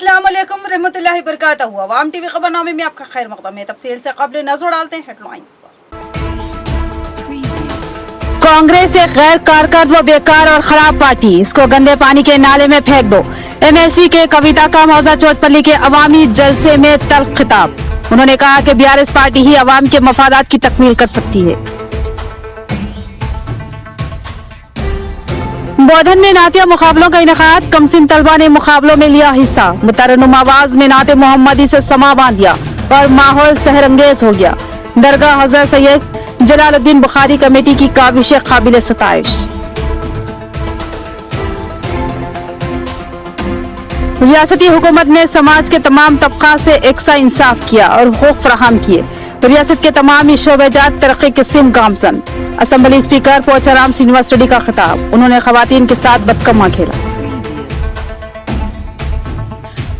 अस्सलाम वालेकुम रहमतुल्लाहि बरकातहू। अवाम टीवी खबरनामे में आपका खैर मक़दम है। तफसील से कब्ल नजर डालते हैं हेडलाइंस पर। कांग्रेस एक गैर कारगर व बेकार और खराब पार्टी, इसको गंदे पानी के नाले में फेंक दो। एमएलसी के कविता का मौजा चोटपल्ली के अवामी जलसे में तल्ख खिताब। उन्होंने कहा कि बीआरएस पार्टी ही अवाम के मफादात की तकमील कर सकती है। बोधन में नातिया मुकाबलों का इनेकाद, कमसिन तलबा ने मुकाबलों में लिया हिस्सा। मुतरन्नुम आवाज में नाते मोहम्मदी से समा बांध दिया और माहौल सहरंगेज हो गया। दरगाह हज़रत सैयद जलालुद्दीन बुखारी कमेटी की काबिश काबिल सताइश। रियासती हुकूमत ने समाज के तमाम तबका से एकसा इंसाफ किया और हुकूक फराहम किए। रियासत के तमाम ही शोबेजात तरक्की के सिम गामजन। असम्बली स्पीकर पोचाराम श्रीनिवास रेड्डी का खिताब। उन्होंने खवातीन के साथ बदकमा खेला।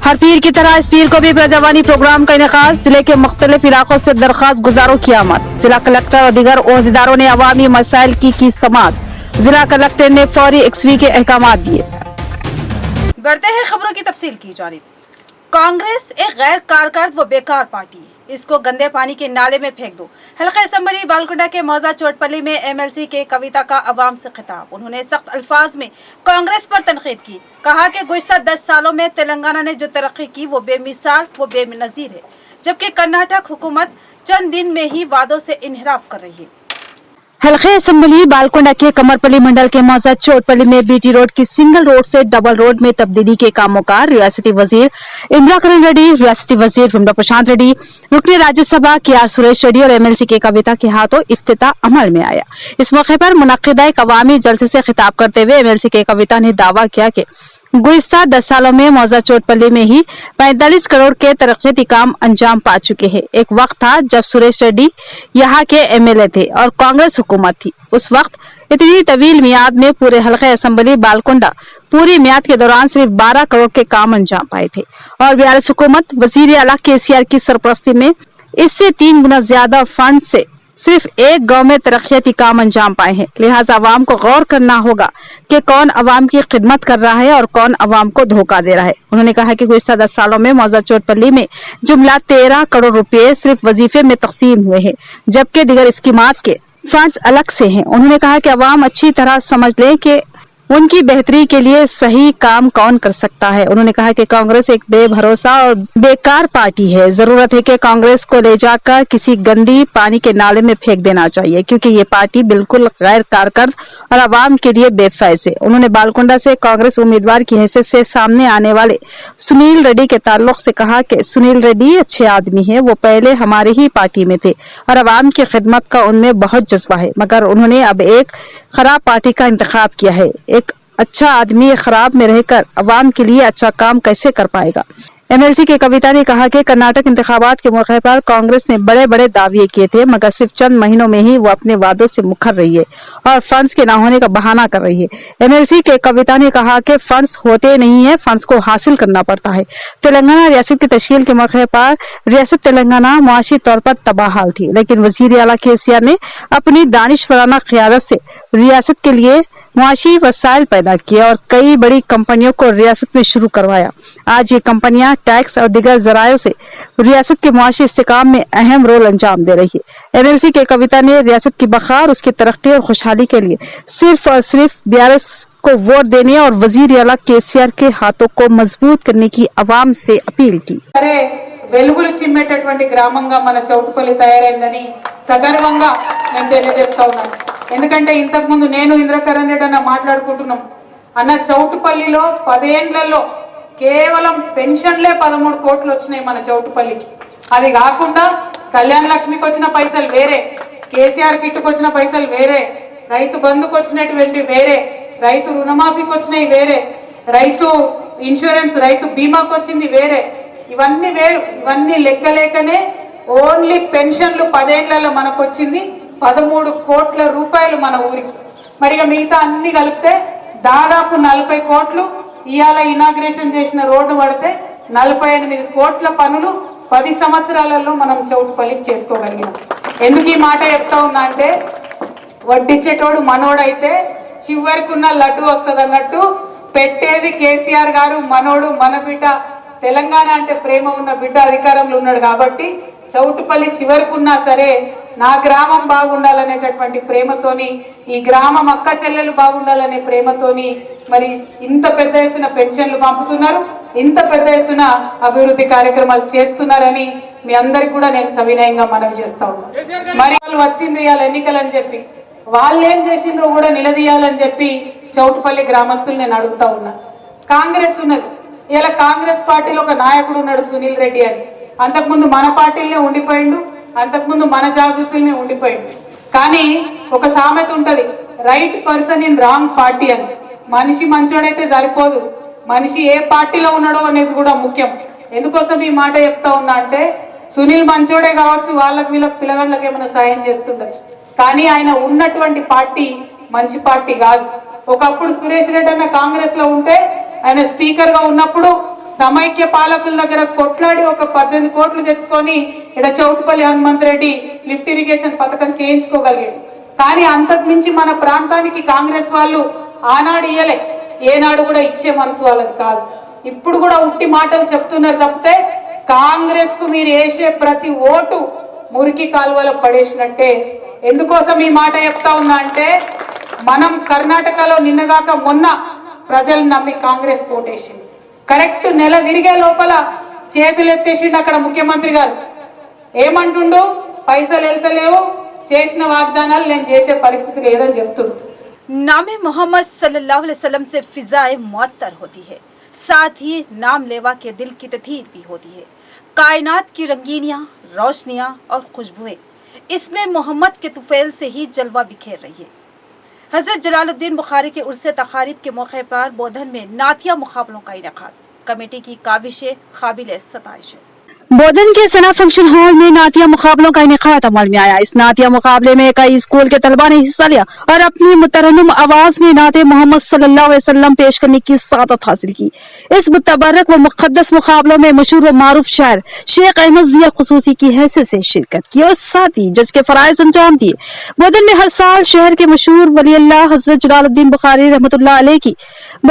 हर पीर की तरह इस पीर को भी प्रजावानी प्रोग्राम का इनेकाद। जिले के मुख्तलिफ इलाकों से दरखास्त गुजारों की आमद। जिला कलेक्टर और दीगर ओहदेदारों ने अवामी मसाइल की समाअत। जिला कलेक्टर ने फौरी एक्सवी के अहकाम दिए। बढ़ते हैं खबरों की तफसील की जानिब। कांग्रेस एक गैर कारगर व बेकार पार्टी है, इसको गंदे पानी के नाले में फेंक दो। हल्का असम्बली बालकुंडा के मौजा चोटपल्ली में एमएलसी के कविता का अवाम से खिताब। उन्होंने सख्त अल्फाज में कांग्रेस पर तनकीद की। कहा कि गुज़श्ता 10 सालों में तेलंगाना ने जो तरक्की की वो बेमिसाल व बेनज़ीर है, जबकि कर्नाटक हुकूमत चंद दिन में ही वादों से इनहराफ कर रही है। हल्के असम्बली बालकुंडा के कमरपल्ली मंडल के मौजा चोटपल्ली में बीटी रोड की सिंगल रोड से डबल रोड में तब्दीली के कामों का रियासती वजीर इंदिरा किरण रेड्डी, रियासती वजीर विमला प्रशांत रेड्डी, रुकने राज्यसभा के सुरेश रेड्डी और एमएलसी के कविता के हाथों इफ्तिताह अमल में आया। इस मौके पर मुनक्किदा एक अवामी जलसे से खिताब करते हुए एमएलसी के कविता ने दावा किया कि गुज़श्ता 10 सालों में मौजा चोटपल्ली में ही 45 करोड़ के तरक्याती काम अंजाम पा चुके हैं। एक वक्त था जब सुरेश रेड्डी यहाँ के एमएलए थे और कांग्रेस हुकूमत थी। उस वक्त इतनी तवील मियाद में पूरे हल्के असम्बली बालकुंडा पूरी मियाद के दौरान सिर्फ 12 करोड़ के काम अंजाम पाए थे और बीआरएस हुकूमत वजीर आला केसीआर की सरपरस्ती में इससे 3 गुना ज्यादा फंड से सिर्फ एक गांव में तरक्याती काम अंजाम पाए हैं। लिहाजा अवाम को गौर करना होगा कि कौन अवाम की खिदमत कर रहा है और कौन अवाम को धोखा दे रहा है। उन्होंने कहा कि गुज़श्ता 10 सालों में मौजा चोटपल्ली में जुमला 13 करोड़ रुपए सिर्फ वजीफे में तकसीम हुए हैं, जबकि दीगर स्कीमात के फंड्स अलग से हैं। उन्होंने कहा कि अवाम अच्छी तरह समझ लें कि उनकी बेहतरी के लिए सही काम कौन कर सकता है। उन्होंने कहा कि कांग्रेस एक बेभरोसा और बेकार पार्टी है। जरूरत है कि कांग्रेस को ले जाकर किसी गंदी पानी के नाले में फेंक देना चाहिए, क्योंकि ये पार्टी बिल्कुल गैर कारगर और आवाम के लिए बेफैज है। उन्होंने बालकुंडा से कांग्रेस उम्मीदवार की हैसियत से सामने आने वाले सुनील रेड्डी के ताल्लुक से कहा कि सुनील रेड्डी अच्छे आदमी है, वो पहले हमारे ही पार्टी में थे और आवाम की खिदमत का उनमें बहुत जज्बा है, मगर उन्होंने अब एक खराब पार्टी का इंतखाब किया है। एक अच्छा आदमी खराब में रहकर अवाम के लिए अच्छा काम कैसे कर पाएगा। एमएलसी के कविता ने कहा कि कर्नाटक इंतखाबात के मौके पर कांग्रेस ने बड़े बड़े दावे किए थे, मगर सिर्फ चंद महीनों में ही वो अपने वादों से मुकर रही है और फंड्स के न होने का बहाना कर रही है। एमएलसी के कविता ने कहा कि फंड्स होते नहीं है, फंड्स को हासिल करना पड़ता है। तेलंगाना रियासत की तश्कील के मौके पर रियासत तेलंगाना मुआशी तौर पर तबाहाल थी, लेकिन वजीर आला केसीआर ने अपनी दानिशवराना क़ियादत से रियासत के लिए मुआशी वसाइल पैदा किए और कई बड़ी कंपनियों को रियासत में शुरू करवाया। आज ये कंपनियां टैक्स और दीगर जरायों से रियासत के मुआशी इस्तेकाम में अहम रोल अंजाम दे रही है। एमएलसी के कविता ने रियासत की बखा और उसकी तरक्की और खुशहाली के लिए सिर्फ और सिर्फ बीआरएस को वोट देने और वजीर आला केसीआर के हाथों को मजबूत करने की अवाम से अपील की। వెలుగులు చిమ్మేటటువంటి గ్రామంగా మన చౌటుపల్లి తయారైందని సగర్వంగా నేను తెలియజేస్తా ఉన్నాను. ఎందుకంటే ఇంతకు ముందు నేను ఇంద్రకరణ్ రెడ్డి అన్న మాట్లాడుకుంటున్నాం. అన్న చౌటుపల్లిలో 10 ఏళ్లలో కేవలం పెన్షన్లే 13 కోట్లు వచ్చినాయి మన చౌటుపల్లికి. అది కాకుండా కళ్యాణ లక్ష్మికి వచ్చిన పైసలు వేరే, కేసీఆర్ కిట్టుకు వచ్చిన పైసలు వేరే, రైతు బంధుకు వచ్చినటువంటి వేరే, రైతు రుణమాఫీకి వచ్చినవి వేరే, రైతు ఇన్సూరెన్స్ రైతు బీమాకు వచ్చింది వేరే. ఇవన్నీ వేరు. ఇవన్నీ లెక్కలేకనే ఓన్లీ పెన్షన్లు 10 ఏళ్లలో మనకు వచ్చింది 13 కోట్ల రూపాయలు మన ఊరికి. మరిగా మిగతా అన్ని కలిపితే దాదాపు 40 కోట్లు ఇవాళ ఇనాగ్రేషన్ చేసిన రోడ్డు పడితే 48 కోట్ల పనులు 10 సంవత్సరాలలో మనం చౌటుపల్లికి చేసుకోగలిగినాం. ఎందుకు ఈ మాట చెప్తా ఉన్నా అంటే వడ్డిచ్చేటోడు మనోడైతే చివరికి ఉన్న లడ్డు వస్తుంది అన్నట్టు పెట్టేది కేసీఆర్ గారు, మనోడు మన బిడ్డ తెలంగాణ అంటే ప్రేమ ఉన్న బిడ్డ అధికారంలో ఉన్నాడు కాబట్టి చౌటుపల్లి చివరకున్నా సరే నా గ్రామం బాగుండాలనేటటువంటి ప్రేమతోని, ఈ గ్రామం అక్క చెల్లెలు బాగుండాలనే ప్రేమతోని మరి ఇంత పెద్ద ఎత్తున పెన్షన్లు పంపుతున్నారు, ఇంత పెద్ద ఎత్తున అభివృద్ధి కార్యక్రమాలు చేస్తున్నారని మీ అందరికి కూడా నేను సవినయంగా మనవి చేస్తా ఉన్నాను. మరి వాళ్ళు వచ్చింది ఇవాళ ఎన్నికలని చెప్పి వాళ్ళు ఏం చేసిందో కూడా నిలదీయాలని చెప్పి చౌటుపల్లి గ్రామస్తులు నేను అడుగుతా ఉన్నా. కాంగ్రెస్ ఉన్నది, ఇలా కాంగ్రెస్ పార్టీలో ఒక నాయకుడు ఉన్నాడు సునీల్ రెడ్డి అని. అంతకుముందు మన పార్టీలనే ఉండిపోయిండు, అంతకుముందు మన జాగృతులనే ఉండిపోయిండు. కానీ ఒక సామెత ఉంటది, right person in wrong party అని. మనిషి మంచోడైతే సరిపోదు, మనిషి ఏ పార్టీలో ఉన్నాడో అనేది కూడా ముఖ్యం. ఎందుకోసం ఈ మాట చెప్తా ఉన్నా అంటే సునీల్ మంచోడే కావచ్చు, వాళ్ళకి వీళ్ళకి పిల్లగాళ్ళకి ఏమైనా సాయం చేస్తుండొచ్చు, కానీ ఆయన ఉన్నటువంటి పార్టీ మంచి పార్టీ కాదు. ఒకప్పుడు సురేష్ రెడ్డి అన్న కాంగ్రెస్ లో ఉంటే ఆయన స్పీకర్ గా ఉన్నప్పుడు సమైక్య పాలకుల దగ్గర కొట్లాడి ఒక 18 కోట్లు తెచ్చుకొని ఇక్కడ చౌటుపల్లి హనుమంత్ రెడ్డి లిఫ్ట్ ఇరిగేషన్ పథకం చేయించుకోగలిగాడు. కానీ అంతకు మించి మన ప్రాంతానికి కాంగ్రెస్ వాళ్ళు ఆనాడు ఇయ్యలే, ఏనాడు కూడా ఇచ్చే మనసు వాళ్ళది కాదు. ఇప్పుడు కూడా ఉట్టి మాటలు చెప్తున్నారు తప్పితే కాంగ్రెస్ కు మీరు వేసే ప్రతి ఓటు మురికి కాలువలో పడేసినట్టే. ఎందుకోసం ఈ మాట చెప్తా ఉన్నా అంటే మనం కర్ణాటకలో నిన్నగాక మొన్న ప్రజలు నమ్మి కాంగ్రెస్ ఓటేసింది. కరెక్ట్ నెల తిరిగే లోపల చేతులు ఎత్తేసిండు అక్కడ ముఖ్యమంత్రి గారు. ఏమంటుండు, పైసలు వెళ్తలేవు, చేసిన వాగ్దానాలు నేను చేసే పరిస్థితి లేదని చెప్తుండు. नामे मोहम्मद सल्लल्लाहु अलैहि वसल्लम से फिजाएं मुअत्तर होती है, साथ ही नाम लेवा के दिल की तथीर भी होती है। कायनात की रंगीनियां, रोशनियां और खुशबुएं इसमें मोहम्मद के तुफैल से ही जलवा बिखेर रही है। हजरत जलालुद्दीन बुखारी के उर्स तकारीब के मौके पर बोधन में नातिया मुकाबलों का इनेकाद, कमेटी की काविशें काबिल सताइश है। बोधन के सना फंक्शन हॉल में नातिया मुकाबलों का इनेकाद अमल में आया। इस नातिया मुकाबले में कई स्कूल के तलबा ने हिस्सा लिया और अपनी मुतरन्नुम आवाज में नाते मोहम्मद सल्लल्लाहु अलैहि वसल्लम पेश करने की सादत हासिल की। इस मुतबरक व मुक़द्दस मुकाबलों में मशहूर व मारूफ शायर शेख अहमद ज़िया ख़ुसूसी की हैसियत से शिरकत की और साथ ही जज के फराइज अंजाम दिए। बोधन में हर साल शहर के मशहूर वली अल्लाह हजरत जलालुद्दीन बुखारी रहमतुल्लाह अलैह की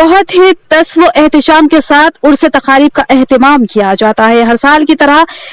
बहुत ही तस व एहतिशाम के साथ उर्स तकारीब का एहतमाम किया जाता है। हर साल की तरह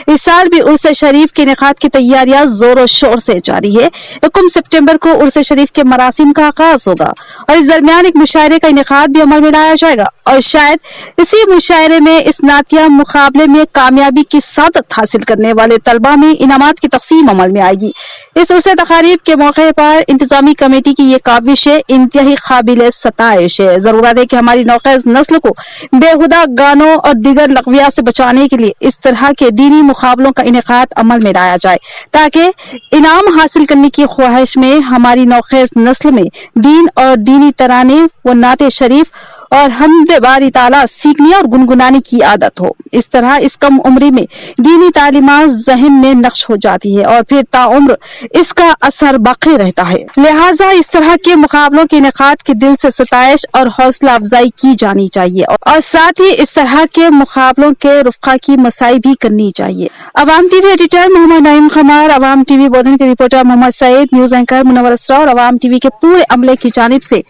इस साल भी उर्स शरीफ के इनेकाद की तैयारियां जोरों शोर से जारी है। 21 सितंबर को उर्स शरीफ के मरासिम का आगाज होगा और इस दरमियान एक मुशायरे का इनेकाद भी अमल में लाया जाएगा और शायद इसी मुशायरे में इस नातिया मुकाबले में कामयाबी की सादत हासिल करने वाले तलबा में इनामात की तकसीम अमल में आएगी। इस उर्स तकारीब के मौके पर इंतजामी कमेटी की ये काविशें इंतहाई काबिल सताइश है। जरूरत है कि हमारी नौखेज नस्ल को बेहुदा गानों और दीगर लग़वियात से बचाने के लिए इस तरह के दीनी मुकाबलों का इनेकाद अमल में लाया जाए ताकि इनाम हासिल करने की ख्वाहिश में हमारी नौखेज नस्ल में दीन और दीनी तराने व नाते शरीफ और हमद बारी ताला सीखने और गुनगुनाने की आदत हो। इस तरह इस कम उम्री में दीनी तालीमात ज़हन में नक्श हो जाती है और फिर ताउम्र इसका असर बाकी रहता है। लिहाजा इस तरह के मुकाबलों के इनेकाद के दिल से सताइश और हौसला अफजाई की जानी चाहिए और साथ ही इस तरह के मुकाबलों के रुफ़क़ा की मसाई भी करनी चाहिए। Awaam TV editor Mohammad Naeem Khamar, Awaam TV Bodhan के reporter Mohammad Saeed, news anchor Munawwar Asra और अवाम टीवी के पूरे अमले की जानिब से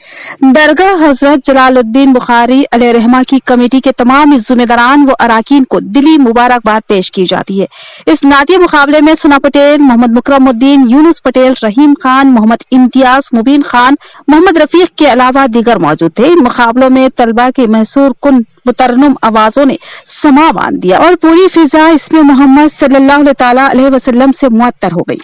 दरगाह हजरत जलालुद्दीन बुखारी अलैहिर्रहमा की कमेटी के तमाम जिम्मेदारान व अराकीन को दिली मुबारकबाद पेश की जाती है। इस नातिया मुकाबले में सना पटेल, मोहम्मद मुकरमुद्दीन, यूनुस पटेल, रहीम खान, मोहम्मद इम्तियाज, मुबीन खान, मोहम्मद रफीक के अलावा दीगर मौजूद थे। इन मुकाबलों में तलबा के महसूर कुन मुतरन्नुम आवाजों ने समा बांध दिया और पूरी फिजा इसमें मोहम्मद सल्लल्लाहु अलैहि वसल्लम से मुअत्तर हो गई।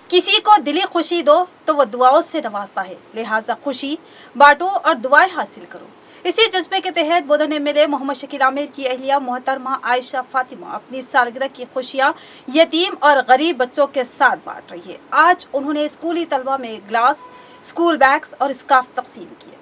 किसी को दिली खुशी दो तो वह दुआओं से नवाजता है, लिहाजा खुशी बांटो और दुआएं हासिल करो। इसी जज्बे के तहत बोधन एमएलए मोहम्मद शकील आमिर की अहलिया मोहतरमा आयशा फातिमा अपनी सालगिरह की खुशियां यतीम और गरीब बच्चों के साथ बांट रही है। आज उन्होंने स्कूली तलबा में ग्लास, स्कूल बैग्स और स्कार्फ तकसीम किए।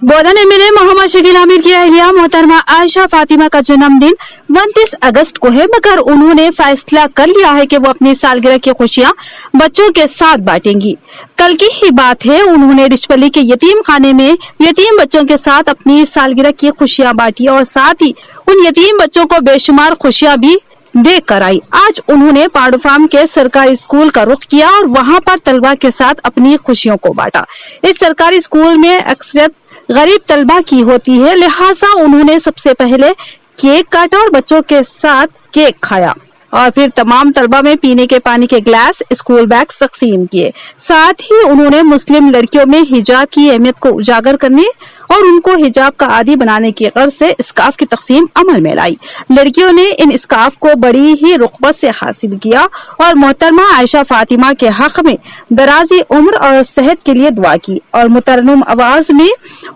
बोधन एमएलए मोहम्मद शकील आमिर की अहलिया मोहतरमा आयशा फातिमा का जन्मदिन 29 अगस्त को है, मगर उन्होंने फैसला कर लिया है कि वो अपनी सालगिरह की खुशियां बच्चों के साथ बांटेंगी। कल की ही बात है, उन्होंने डिचपल्ली के यतीम खाने में यतीम बच्चों के साथ अपनी सालगिरह की खुशियां बांटी और साथ ही उन यतीम बच्चों को बेशुमार खुशियां भी देख कर आई। आज उन्होंने पाड़ू फार्म के सरकारी स्कूल का रुख किया और वहां पर तलबा के साथ अपनी खुशियों को बांटा। इस सरकारी स्कूल में अक्सरियत गरीब तलबा की होती है, लिहाजा उन्होंने सबसे पहले केक काटा और बच्चों के साथ केक खाया और फिर तमाम तलबा में पीने के पानी के ग्लास, स्कूल बैग तकसीम किए। साथ ही उन्होंने मुस्लिम लड़कियों में हिजाब की अहमियत को उजागर करने और उनको हिजाब का आदी बनाने की गर्ज से स्कार्फ की तकसीम अमल में लाई। लड़कियों ने इन स्कार्फ को बड़ी ही रुग़बत से हासिल किया और मोहतरमा आयशा फातिमा के हक में दराजी उम्र और सेहत के लिए दुआ की और मुतरन्नुम आवाज में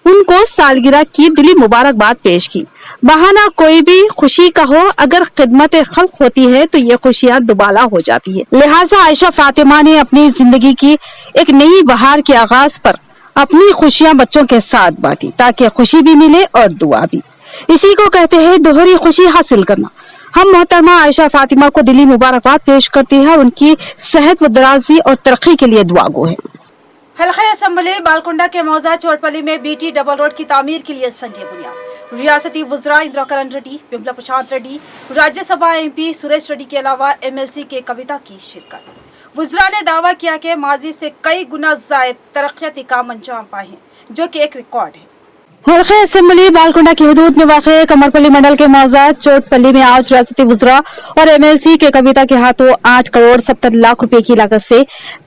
उनको सालगिरह की दिली मुबारकबाद पेश की। बहाना कोई भी खुशी का हो, अगर खिदमत खल्क होती है तो ये खुशियां दुबाला हो जाती है। लिहाजा आयशा फातिमा ने अपनी जिंदगी की एक नई बहार के आगाज पर अपनी खुशियां बच्चों के साथ बांटी ताकि खुशी भी मिले और दुआ भी। इसी को कहते हैं दोहरी खुशी हासिल करना। हम मोहतरमा आयशा फातिमा को दिली मुबारकबाद पेश करते हैं और उनकी सेहत व दराजी और तरक्की के लिए दुआ गो है। हल्का असम्बली बालकुंडा के मौजा चोटपली में बीटी डबल रोड की तामीर के लिए संगे बुनियाद। रियासती वुज़रा इंदिरा रेड्डी, विमला प्रशांत रेड्डी, राज्यसभा एमपी सुरेश रेड्डी के अलावा एमएलसी के कविता की शिरकत। वुज़रा ने दावा किया कि माजी से कई गुना ज़ायद तरक्याती काम अंजाम पाए हैं, जो कि एक रिकॉर्ड है। हल्का असम्बली बालकुंडा की हदूद में वाक़े कमरपल्ली मंडल के मौजा चोटपल्ली में आज रियासती वुज़रा और एमएलसी के कविता के हाथों 8 करोड़ 70 लाख रुपए की लागत से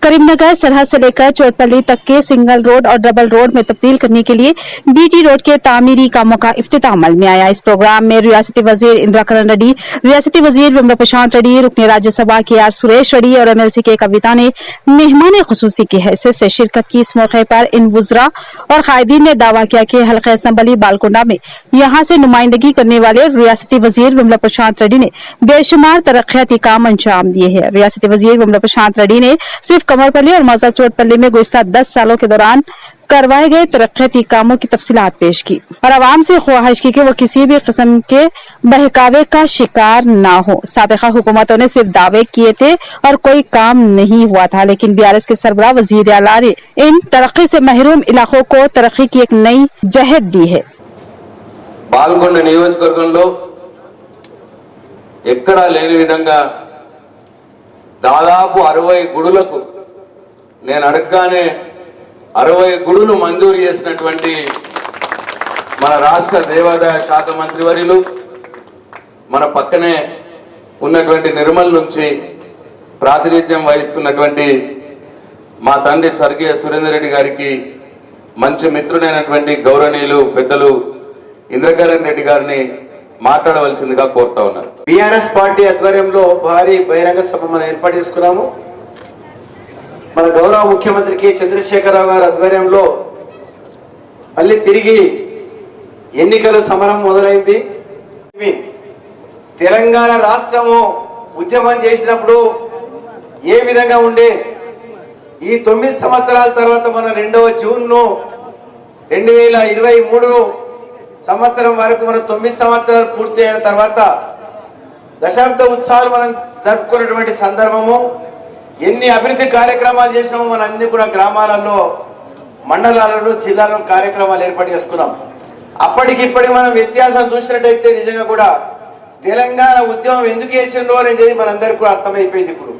करीमनगर सरहद से लेकर चोटपल्ली तक के सिंगल रोड और डबल रोड में तब्दील करने के लिए बीटी रोड के तामीरी कामों का इफ्तिताह अमल में आया। इस प्रोग्राम में रियासती वजीर इंदिरा रेड्डी, रियासती वजीर विमला प्रशांत रेड्डी, रुकने राज्यसभा के आर सुरेश रेड्डी और एमएलसी के कविता ने मेहमान खुसूसी की हैसियत से शिरकत की। इस मौके पर इन वुज़रा और कायदीन ने दावा किया कि हल्का असम्बली बालकुंडा में यहां से नुमाइंदगी करने वाले रियासती वजीर विमला प्रशांत रेड्डी ने बेशुमार तरक्याती काम अंजाम दिए हैं। रियासती वजीर विमला प्रशांत रेड्डी ने सिर्फ कमरपल्ली और मौजा चोटपल्ली में गुज़िश्ता 10 सालों के दौरान करवाए गए तरक्याती कामों की तफसीलात पेश की और आवाम से ख्वाहिश की कि वो किसी भी किस्म के बहकावे का शिकार ना हो। साबिका हुकूमतों ने सिर्फ दावे किए थे और कोई काम नहीं हुआ था, लेकिन बीआरएस के सरबराह वजीर आला ने इन तरक्की से महरूम इलाकों को तरक्की की एक नई जहद दी है। బాల్కొండ నియోజకవర్గంలో ఎక్కడా లేని విధంగా దాదాపు 60 గుడులకు నేను అడగగానే 60 గుడులు మంజూరు చేసినటువంటి మన రాష్ట్ర దేవాదాయ శాఖ మంత్రి వర్యులు మన పక్కనే ఉన్నటువంటి నిర్మల్ నుంచి ప్రాతినిధ్యం వహిస్తున్నటువంటి మా తండ్రి స్వర్గీయ సురేందర్ రెడ్డి గారికి మంచి మిత్రుడైనటువంటి గౌరవనీయులు పెద్దలు ఇంద్రకరణ్ రెడ్డి గారిని మాట్లాడవలసిందిగా కోరుతా ఉన్నారు। బీఆర్ఎస్ పార్టీ ఆధ్వర్యంలో భారీ బహిరంగ సభ మనం ఏర్పాటు చేసుకున్నాము। మన గౌరవ ముఖ్యమంత్రి కె చంద్రశేఖరరావు గారి ఆధ్వర్యంలో మళ్ళీ తిరిగి ఎన్నికల సమరం మొదలైంది। తెలంగాణ రాష్ట్రము ఉద్యమం చేసినప్పుడు ఏ విధంగా ఉండే ఈ 9 సంవత్సరాల తర్వాత మన 2వ జూన్ను 2023 సంవత్సరం వరకు మనం 9 సంవత్సరాలు పూర్తి అయిన తర్వాత దశాబ్ద ఉత్సవాలు మనం జరుపుకున్నటువంటి సందర్భము। ఎన్ని అభివృద్ధి కార్యక్రమాలు చేసినామో మన అన్ని కూడా గ్రామాలలో, మండలాలలో, జిల్లాలో కార్యక్రమాలు ఏర్పాటు చేసుకున్నాం। అప్పటికిప్పటికి మనం వ్యత్యాసం చూసినట్టయితే నిజంగా కూడా తెలంగాణ ఉద్యమం ఎందుకు చేసిందో అనేది మనందరికీ కూడా అర్థమైపోయింది। ఇప్పుడు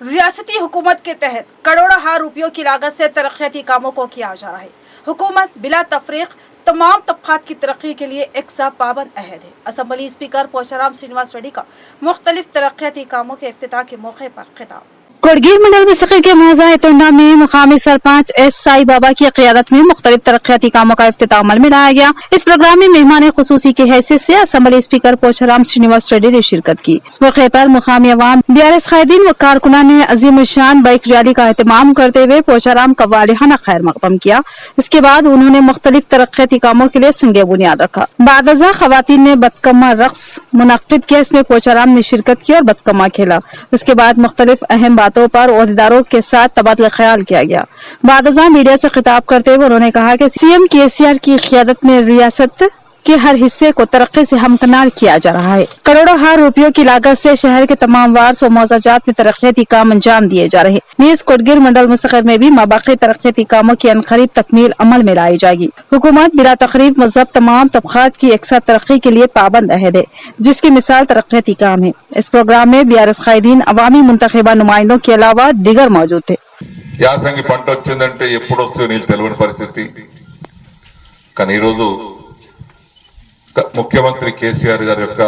रियासती हुकूमत के तहत करोड़ों रुपयों की लागत से तरक्याती कामों को किया जा रहा है। हुकूमत बिला तफरीक तमाम तबकात की तरक्की के लिए एक सा पाबंद अहद है। असम्बली स्पीकर पोचाराम श्रीनिवास रेड्डी का मुख्तलिफ तरक्याती कामों के इफ्तिताह के मौके पर खिताब। कोटगीर मंडल में के मौजा एतोंडा में मुकामी सरपंच एस साई बाबा की क़ियादत में मुख्तलिफ तरक्याती कामों का इफ्तिताह अमल में लाया गया। इस प्रोग्राम में मेहमान खुसूसी की हैसियत से असम्बली स्पीकर पोचाराम श्रीनिवास रेड्डी ने शिरकत की। इस मौके पर मुकामी अवाम, बीआरएस कायदीन व कारकुनान ने अजीम शान बाइक रैली का एहतमाम करते हुए पोचाराम का वालिहाना खैर मकदम किया। इसके बाद उन्होंने मुख्तलिफ तरक्याती कामों के लिए संगे बुनियाद रखा। बादजा खवातीन ने बदकम्मा रक्स मुनक्किद किया, इसमें पोचाराम ने शिरकत की और बदकम्मा खेला। इसके बाद मुख्तलिफ अहम बातों पर ओहदेदारों के साथ तबादला ख्याल किया गया। बादजा मीडिया से खिताब करते हुए उन्होंने कहा कि सीएम केसीआर की क़ियादत में रियासत के हर हिस्से को तरक्की से हमकनार किया जा रहा है। करोड़ों रुपयों की लागत से शहर के तमाम वार्ड व मौजाजात में तरक्याती काम अंजाम दिए जा रहे। नीज कोटगीर मंडल मुस्तकिल में भी माबाकी तरक्याती कामों की अनकरीब तकमील अमल में लाई जाएगी। हुकूमत बिला तकरीब मजहब तमाम तबकात की एकसा तरक्की के लिए पाबंद अहद है, जिसकी मिसाल तरक्याती काम है। इस प्रोग्राम में बीआरएस कायदीन, अवामी मुंतखबा नुमाइंदों के अलावा दीगर मौजूद थे। యాసంగి పంట వచ్చిందంటే ఎప్పుడు వస్తుందో నీళ్ళు తెలియని పరిస్థితి। కానీ ఈరోజు ముఖ్యమంత్రి కేసీఆర్ గారి యొక్క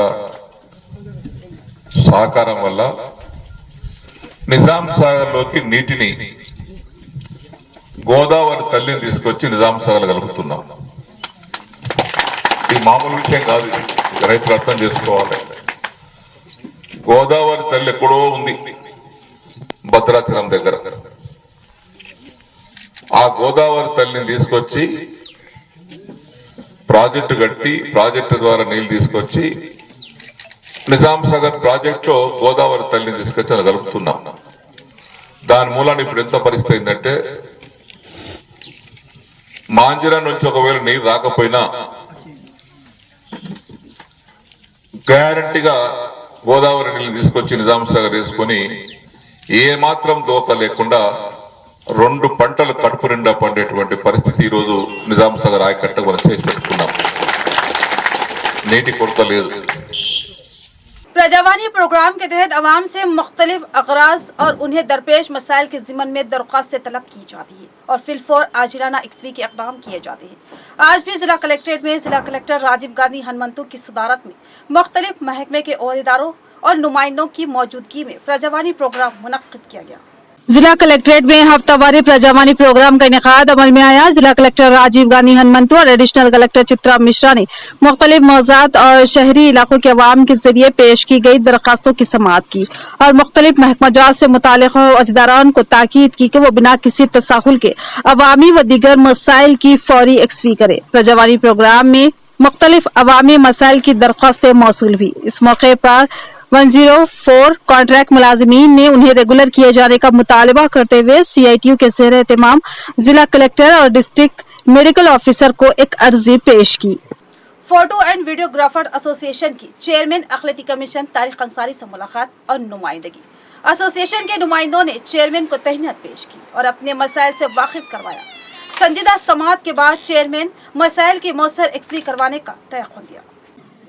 సహకారం వల్ల నిజాం సాగర్ లోకి నీటిని గోదావరి తల్లిని తీసుకొచ్చి నిజాం సాగర్ కలుపుతున్నాం. ఇది మామూలు విషయం కాదు, రైతులు అర్థం చేసుకోవాలి. గోదావరి తల్లి ఎక్కడో ఉంది భద్రాచలం దగ్గర. ఆ గోదావరి తల్లిని తీసుకొచ్చి ప్రాజెక్టు కట్టి ప్రాజెక్టు ద్వారా నీళ్లు తీసుకొచ్చి నిజాం సాగర్ ప్రాజెక్టులో గోదావరి తల్లిని తీసుకొచ్చి అలా కలుపుతున్నాం. దాని మూలాన్ని ఇప్పుడు ఎంత పరిస్థితి అయిందంటే మాంజిరా నుంచి ఒకవేళ నీరు రాకపోయినా గ్యారంటీగా గోదావరి నీళ్ళు తీసుకొచ్చి నిజాం సాగర్ వేసుకొని ఏ మాత్రం దోక లేకుండా 2 పంటలు కడుపు నిండా పండేటువంటి పరిస్థితి ఈరోజు నిజాం సాగర్ ఆయకట్ట మనం చేసి పెట్టుకున్నాం. నీటి కొరత లేదు. प्रजावानी प्रोग्राम के तहत अवाम से मुख्तलिफ अगराज और उन्हें दरपेश मसाइल के ज़िमन में दरख्वास्तें तलब की जाती है और फिलफौर आजिलाना एक्सवी के इक़दाम किए जाते हैं। आज भी जिला कलेक्ट्रेट में जिला कलेक्टर राजीव गांधी हनुमंतु की सदारत में मुख्तलिफ महकमे के ओहदेदारों और नुमाइंदों की मौजूदगी में प्रजावानी प्रोग्राम मुनक्किद किया गया। जिला कलेक्ट्रेट में हफ्तावारी प्रजावानी प्रोग्राम का इनेकाद अमल में आया। जिला कलेक्टर राजीव गांधी हनुमंतु और एडिशनल कलेक्टर चित्रा मिश्रा ने मुख्तलिफ मौज़ात और शहरी इलाकों के अवाम के जरिए पेश की गई दरखास्तों की समाअत की और मुख्तलिफ महकमाजात से मुताल्लिक़ अहदेदारान को ताकीद की कि वो बिना किसी तसाहुल के अवामी व दीगर मसाइल की फौरी एक्सवी करे। प्रजावानी प्रोग्राम में मुख्तलिफ अवामी मसाइल की दरख्वास्तें मौसूल हुई। इस मौके पर 104 कॉन्ट्रैक्ट मुलाजिमीन ने उन्हें रेगुलर किए जाने का मुतालबा करते हुए CITU के ज़ेर एहतमाम जिला कलेक्टर और डिस्ट्रिक्ट मेडिकल ऑफिसर को एक अर्जी पेश की। फोटो एंड वीडियोग्राफर एसोसिएशन की चेयरमैन अखिलती कमीशन तारिक अंसारी से मुलाकात और नुमाइंदगी। एसोसिएशन के नुमाइंदों ने चेयरमैन को तहनीत पेश की और अपने मसाइल से वाकिफ करवाया। संजीदा समाअत के बाद चेयरमैन मसाइल की मौसर एक्सवी करवाने का तयख्खुन दिया।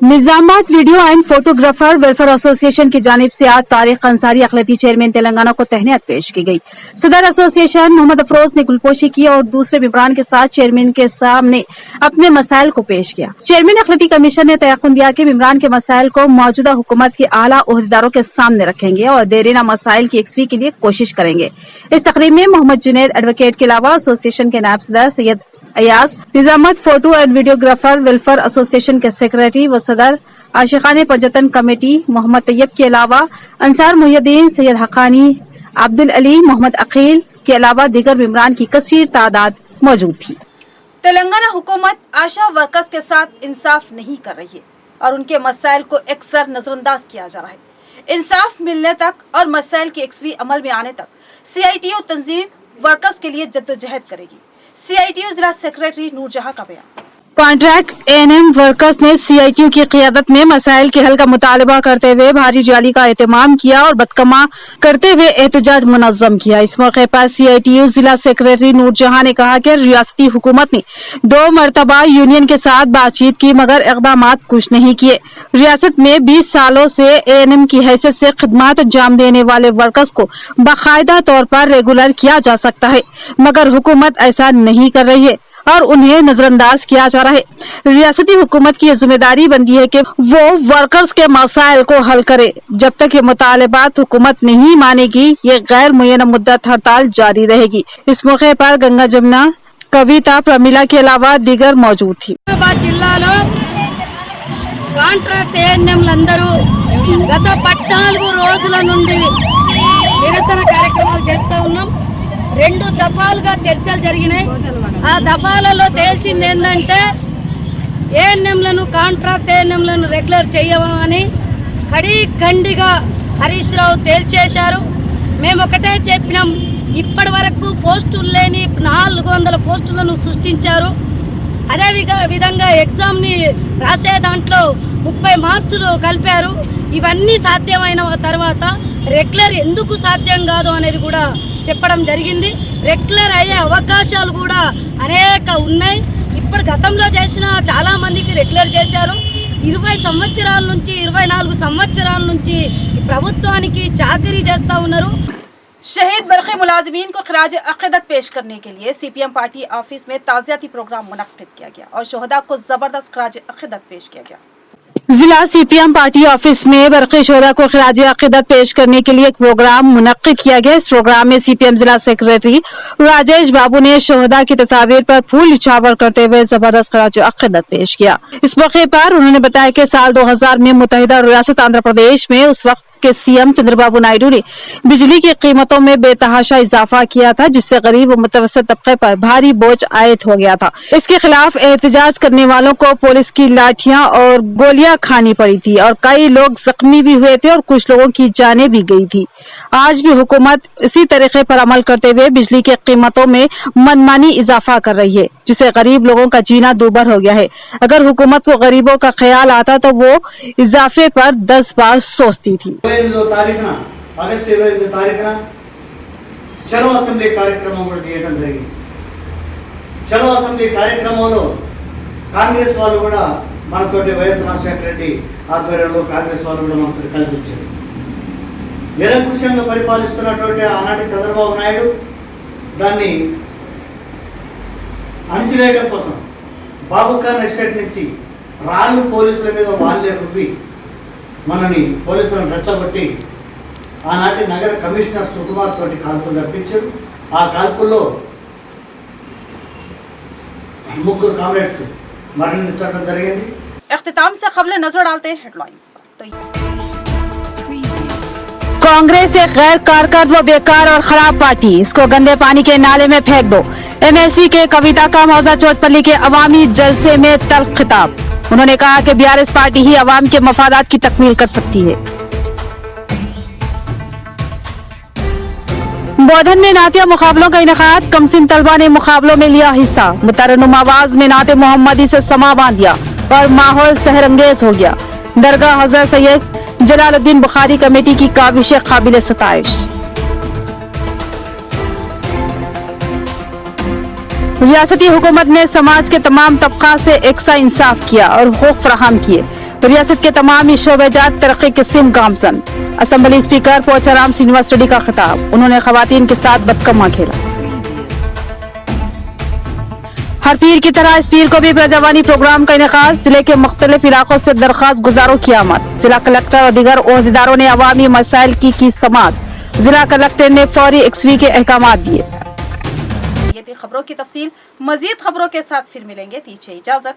Nizamabad video and photographer welfare association की जानिब से आज तारिक अंसारी अखिलती चेयरमैन तेलंगाना को तहनीत पेश की गई। सदर एसोसिएशन मोहम्मद अफरोज ने गुलपोशी की और दूसरे मेंबरान के साथ चेयरमैन के सामने अपने मसाइल को पेश किया। चेयरमैन अखिलती कमीशन ने तयख्खुन दिया कि मेंबरान के मसाइल को मौजूदा हुकूमत के आला ओहदेदारों के सामने रखेंगे और देरीना मसाइल की एक्सवी के लिए कोशिश करेंगे। इस तकरीब में मोहम्मद जुनैद एडवोकेट के अलावा एसोसिएशन के नायब सदर सैयद अयाज, निजामत photo and videographer welfare association के सेक्रेटरी व सदर, आशिकाने पंजतन कमेटी मोहम्मद तैयब के अलावा अंसार मुहियुद्दीन, सैयद हकानी, अब्दुल अली, मोहम्मद अकील के अलावा दीगर मेंबरान की कसीर तादाद मौजूद थी। तेलंगाना हुकूमत आशा वर्कर्स के साथ इंसाफ नहीं कर रही है और उनके मसाइल को अक्सर नजरअंदाज किया जा रहा है। इंसाफ मिलने तक और मसाइल की एक्सवी अमल में आने तक CITU तंजीम वर्कर्स के लिए जद्दोजहद करेगी। CITU जिला सेक्रेटरी नूरजहां का बयान। कॉन्ट्रैक्ट ANM वर्कर्स ने CITU की क़ियादत में मसाइल के हल का मुतालबा करते हुए भारी रैली का एहतमाम किया और बदकमा करते हुए एहतजाज मुनज़्ज़म किया। इस मौके पर CITU जिला सेक्रेटरी नूरजहां ने कहा कि रियासती हुकूमत ने 2 मरतबा यूनियन के साथ बातचीत की मगर इक़दामात कुछ नहीं किए। रियासत में 20 सालों से ANM की हैसियत से खिदमात अंजाम देने वाले वर्कर्स को बाकायदा तौर पर रेगुलर किया जा सकता है मगर हुकूमत ऐसा नहीं कर रही है और उन्हें नजरअंदाज किया जा रहा है। रियासती हुकूमत की जिम्मेदारी बनती है कि वो वर्कर्स के मसाइल को हल करे। जब तक ये मुतालबात हुकूमत नहीं मानेगी ये गैर मुय्यना मुद्दत हड़ताल जारी रहेगी। इस मौके पर गंगा जमुना, कविता, प्रमिला के अलावा दीगर मौजूद थी। జిల్లాలో కాంట్రాక్ట్ ఏఎన్ఎంలందరూ గత 14 రోజుల నుండి నిరసన కార్యక్రమాలు చేస్తూ ఉన్నాం। 2 దఫాలుగా చర్చలు జరిగినాయి। ఆ దఫాలలో తేల్చింది ఏంటంటే ఏఎన్ఎంలను కాంట్రాక్ట్ ఏఎన్ఎంలను రెగ్యులర్ చేయమని ఖండిగా హరీష్ రావు తేల్చేశారు। మేము ఒకటే చెప్పినాం, ఇప్పటి వరకు పోస్టులు లేని 400 పోస్టులను సృష్టించారు। అదే విధంగా ఎగ్జామ్ని రాసే దాంట్లో 30 మార్కులు కలిపారు। ఇవన్నీ సాధ్యమైన తర్వాత రెగ్యులర్ ఎందుకు సాధ్యం కాదు అనేది కూడా చెప్పడం జరిగింది। రెగ్యులర్ అయ్యే అవకాశాలు కూడా అనేక ఉన్నాయి। ఇప్పుడు గతంలో చేసిన చాలా మందికి రెగ్యులర్ చేశారు। 20 సంవత్సరాల నుంచి 24 సంవత్సరాల నుంచి ప్రభుత్వానికి చాకరీ చేస్తూ ఉన్నారు। शहीद बरक़ी मुलाजिमीन को खराज अक़ीदत पेश करने के लिए CPM पार्टी ऑफिस में ताज़ियाती प्रोग्राम मुनक्किद किया गया और शोहदा को जबरदस्त खराज अक़ीदत पेश किया गया। जिला CPM पार्टी ऑफिस में बरक़ी शोहदा को खराज अक़ीदत पेश करने के लिए एक प्रोग्राम मुनक्किद किया गया। इस प्रोग्राम में CPM जिला सेक्रेटरी राजेश बाबू ने शोहदा की तस्वीर पर फूल निछावर करते हुए जबरदस्त खराज अक़ीदत पेश किया। इस मौके पर उन्होंने बताया कि साल 2000 में मुत्तहिदा रियासत आंध्र प्रदेश में उस वक्त के CM चंद्रबाबू नायडू ने बिजली की कीमतों में बेतहाशा इजाफा किया था, जिससे गरीब व मुतवस्सित तबके पर भारी बोझ आयद हो गया था। इसके खिलाफ एहतजाज करने वालों को पुलिस की लाठियां और गोलियां खानी पड़ी थी और कई लोग जख्मी भी हुए थे और कुछ लोगों की जानें भी गई थी। आज भी हुकूमत इसी तरीके पर अमल करते हुए बिजली की कीमतों में मनमानी इजाफा कर रही है, जिससे गरीब लोगों का जीना दूभर हो गया है। अगर हुकूमत को गरीबों का ख्याल आता तो वो इजाफे पर 10 बार सोचती थी। 28వ తారీఖున ఆగస్టు 28వ తారీఖున చలో అసెంబ్లీ కార్యక్రమం కూడా చేయడం జరిగింది. చలో అసెంబ్లీ కార్యక్రమంలో కాంగ్రెస్ వాళ్ళు కూడా మనతోటి వైఎస్ రాజశేఖర రెడ్డి ఆధ్వర్యంలో కాంగ్రెస్ వాళ్ళు కూడా మనతో కలిసి వచ్చారు. నిరంకుశంగా పరిపాలిస్తున్నటువంటి ఆనాటి చంద్రబాబు నాయుడు దాన్ని అణిచివేయడం కోసం బాబుఖాన్ ఎస్టేట్ నుంచి రాళ్ళు పోలీసుల మీద వాళ్ళే రువ్వి మనని పోలీసులను రెచ్చగొట్టి ఆనాటి నగర కమిషనర్ సుకుమార్ తోటి కాల్పులు జరిపించారు. ఆ కాల్పుల్లో 3 కామ్రేడ్స్ మరణించడం జరిగింది. इख्तिताम से खबरें नजर डालते हैं हेडलाइंस पर। कांग्रेस एक गैर कारगर व बेकार और खराब पार्टी, इसको गंदे पानी के नाले में फेंक दो। MLC के कविता का मौजा चोटपल्ली के अवामी जलसे में तल्ख खिताब। उन्होंने कहा कि BRS पार्टी ही अवाम के मफादात की तकमील कर सकती है। बोधन में नातिया मुकाबलों का इनेकाद, कमसिन तलबा ने मुकाबलों में लिया हिस्सा। मुतरन्नुम आवाज में नाते मोहम्मदी से समा बांध दिया और माहौल सहरंगेज हो गया। दरगाह हज़रत सैयद जलालुद्दीन बुखारी कमेटी की काविश काबिल सताइश। रियासती हुकूमत ने समाज के तमाम तबका से एकसा इंसाफ किया और हुकूक फराहम किए। रियासत के तमाम शोबेजात तरक्की के सिम गामजन। असेंबली स्पीकर पोचाराम श्रीनिवास रेड्डी का खिताब, उन्होंने खवातीन के साथ बदकमा खेला। हर पीर की तरह इस पीर को भी प्रजावानी प्रोग्राम का इनेकाद, जिले के मुख्तलिफ इलाकों से दरख्वास्त गुजारों की आमद। जिला कलेक्टर और दीगर ओहदेदारों ने अवामी मसाइल की समाअत। जिला कलेक्टर ने फौरी XV के अहकाम दिए। ये थी खबरों की तफसील। मजीद खबरों के साथ फिर मिलेंगे, दीजिए इजाजत।